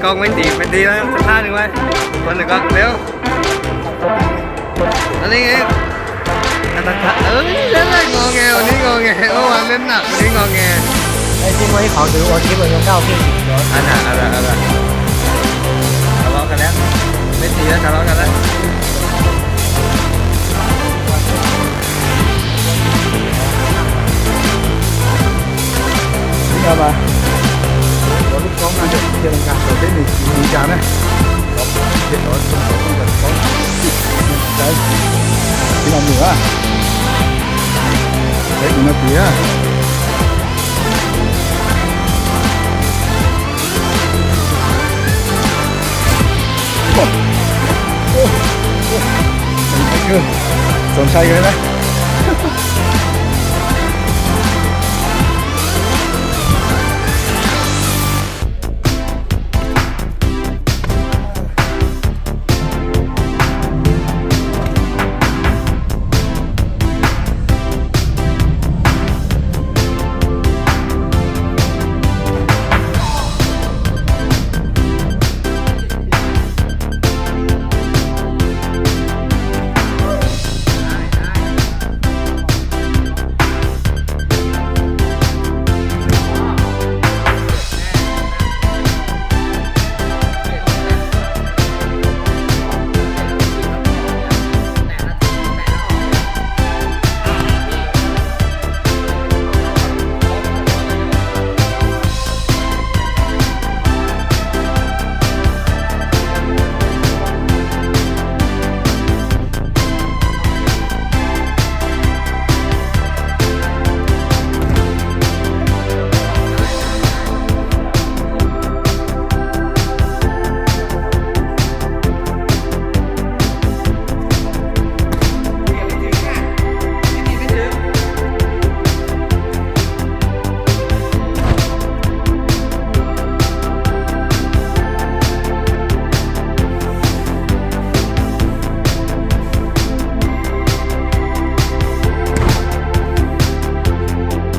กล้องไม่ตีไปตีแล้วสักท่าหนึ่งไว้คนหนึ่งก็เร็วอันนี้ไงอันนั้นเล่นงอแงวันนี้งอแงเมื่อวานเล่นหนักวันนี้งอแงไอ้ที่วันนี้ขอถือโอทีเหมือนเก้าพี่สิบรถอันน่ะทะเลาะกันแล้วไม่ตีแล้วทะเลาะกันแล้วนี่เอามาเราลูกน้องงานเด็กเจริญการตัวเทคนิคมีจานนะเด็กน้อยต้องแบบต้องใช้ที่เราเหนือเด็กมาเสียโอ้โหสนใจเลยนะ